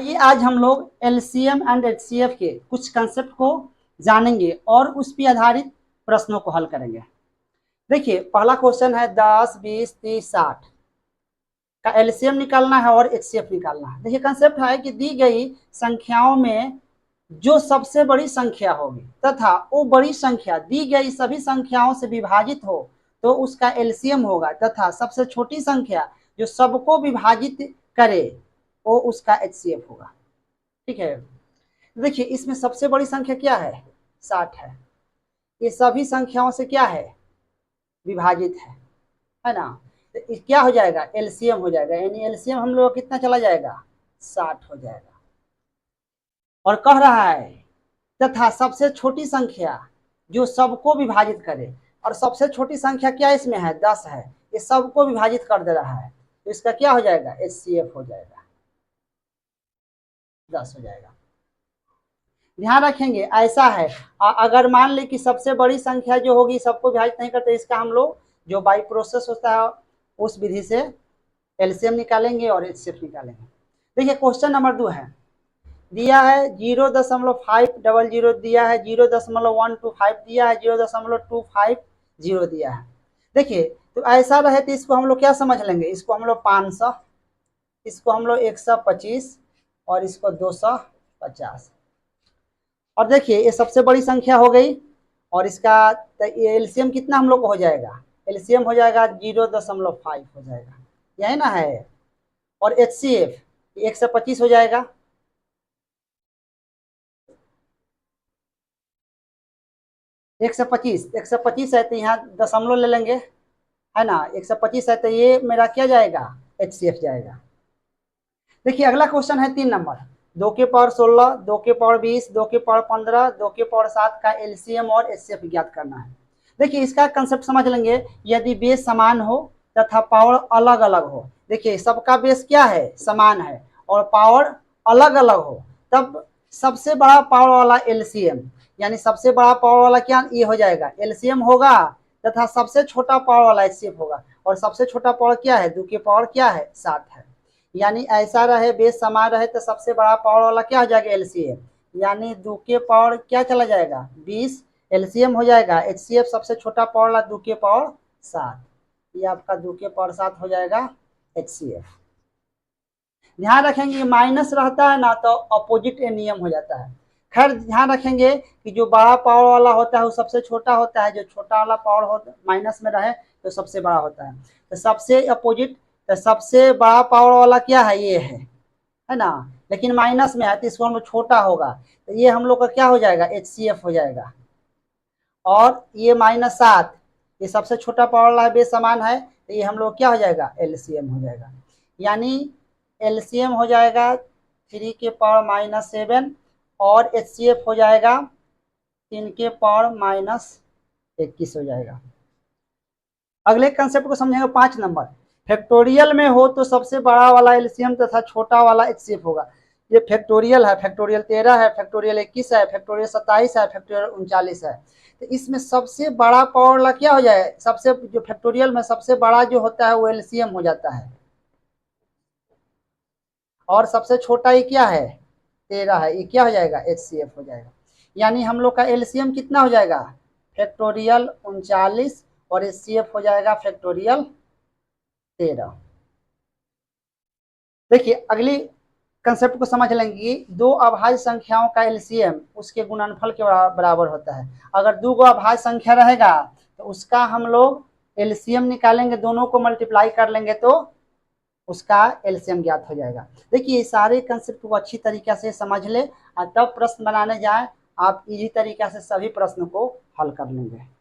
ये आज हम लोग एलसीएम एंड एचसीएफ के कुछ कंसेप्ट को जानेंगे और उस पर आधारित प्रश्नों को हल करेंगे। देखिए पहला क्वेश्चन है 10, 20, 30, 60 का एलसीएम निकालना है और एचसीएफ निकालना है। देखिए कंसेप्ट है कि दी गई संख्याओं में जो सबसे बड़ी संख्या होगी तथा वो बड़ी संख्या दी गई सभी संख्याओं से विभाजित हो तो उसका एलसीएम होगा, तथा सबसे छोटी संख्या जो सबको विभाजित करे वो उसका एचसीएफ होगा। ठीक है, देखिए इसमें सबसे बड़ी संख्या क्या है, 60 है। ये सभी संख्याओं से क्या है, विभाजित है ना। तो क्या हो जाएगा, एलसीएम हो जाएगा, यानी एलसीएम हम लोग कितना चला जाएगा, 60 हो जाएगा। और कह रहा है तथा सबसे छोटी संख्या जो सबको विभाजित करे, और सबसे छोटी संख्या क्या इसमें है, 10 है। ये सबको विभाजित कर दे रहा है तो इसका क्या हो जाएगा, एचसीएफ हो जाएगा, 10 हो जाएगा। ध्यान रखेंगे ऐसा है, अगर मान ले कि सबसे बड़ी संख्या जो होगी सबको विभाजित नहीं करते, इसका हम लोग जो बाई प्रोसेस होता है उस विधि से एलसीएम निकालेंगे और एचसीएफ निकालेंगे। देखिए क्वेश्चन नंबर 2 है, दिया है 0.500 दिया है, 0.125 दिया है, 0.250 दिया है। देखिए तो ऐसा रहे तो इसको हम लोग क्या समझ लेंगे, इसको हम लोग 500, इसको हम लोग 125 और इसको 250। और देखिए ये सबसे बड़ी संख्या हो गई और इसका एलसीएम कितना हम लोग को हो जाएगा, एलसीएम हो जाएगा 0.5 हो जाएगा, यही ना है। और एचसीएफ 125 हो जाएगा, एक सौ पच्चीस है तो यहाँ दशमलव ले लेंगे, है ना। 125 है तो ये मेरा क्या जाएगा, एचसीएफ जाएगा। देखिए अगला क्वेश्चन है 3 नंबर, 2 के पावर 16, 2 के पावर 20, 2 के पावर 15, 2 के पावर 7 का एलसीएम और एचसीएफ ज्ञात करना है। देखिए इसका कंसेप्ट समझ लेंगे, यदि बेस समान हो तथा पावर अलग अलग हो, देखिए सबका बेस क्या है, समान है और पावर अलग अलग हो, तब सबसे बड़ा पावर वाला एलसीएम, यानी सबसे बड़ा पावर वाला क्या ये हो जाएगा, एलसीएम होगा, तथा सबसे छोटा पावर वाला एचसीएफ होगा। और सबसे छोटा पावर क्या है, 2 के पावर क्या है, 7 है। यानी ऐसा रहे बेस समान रहे तो सबसे बड़ा पावर वाला क्या हो जाएगा, एलसीएम, यानी 2 के पावर क्या चला जाएगा, 20 एलसीएम हो जाएगा। एचसीएफ सबसे छोटा पावर वाला 2 के पावर 7, ये आपका 2 के पावर 7 हो जाएगा एचसीएफ। ध्यान रखेंगे माइनस रहता है ना तो अपोजिट नियम हो जाता है। खैर ध्यान रखेंगे कि जो बड़ा पावर वाला होता है वो सबसे छोटा होता है, जो छोटा वाला पावर होता माइनस में रहे तो सबसे बड़ा होता है। तो सबसे अपोजिट, तो सबसे बड़ा पावर वाला क्या है, ये है ना, लेकिन माइनस में है तो इसको हम लोग छोटा होगा, तो ये हम लोग का क्या हो जाएगा, एचसीएफ हो जाएगा। और ये -7, ये सबसे छोटा पावर वाला बेस समान है तो ये हम लोग क्या हो जाएगा, एलसीएम हो जाएगा। यानी एलसीएम हो जाएगा 3 के पावर -7 और एचसीएफ हो जाएगा 3 के पावर -21 हो जाएगा। अगले कंसेप्ट को समझेंगे 5 नंबर, फैक्टोरियल में हो तो सबसे बड़ा वाला एलसीएम तथा छोटा वाला एचसीएफ होगा। ये फैक्टोरियल है, फैक्टोरियल 13 है, फैक्टोरियल 21 है, फैक्टोरियल 27 है, फैक्टोरियल 39 है। तो इसमें सबसे बड़ा पावर वाला क्या हो जाए, सबसे जो फैक्टोरियल में सबसे बड़ा जो होता है वो एलसीएम हो जाता है, और सबसे छोटा ये क्या है, 13 है, ये क्या हो जाएगा, एचसीएफ हो जाएगा। यानी हम लोग का एलसीएम कितना हो जाएगा, फैक्टोरियल 39 और एचसीएफ हो जाएगा फैक्टोरियल 13। देखिए अगली कंसेप्ट को समझ लेंगे कि दो अभाज्य संख्याओं का एलसीएम उसके गुणनफल के बराबर होता है। अगर दो अभाज्य संख्या रहेगा तो उसका हम लोग एलसीएम निकालेंगे, दोनों को मल्टीप्लाई कर लेंगे तो उसका एलसीएम ज्ञात हो जाएगा। देखिए सारे कंसेप्ट को अच्छी तरीके से समझ ले और तब प्रश्न बनाने जाए, आप इजी तरीके से सभी प्रश्न को हल कर लेंगे।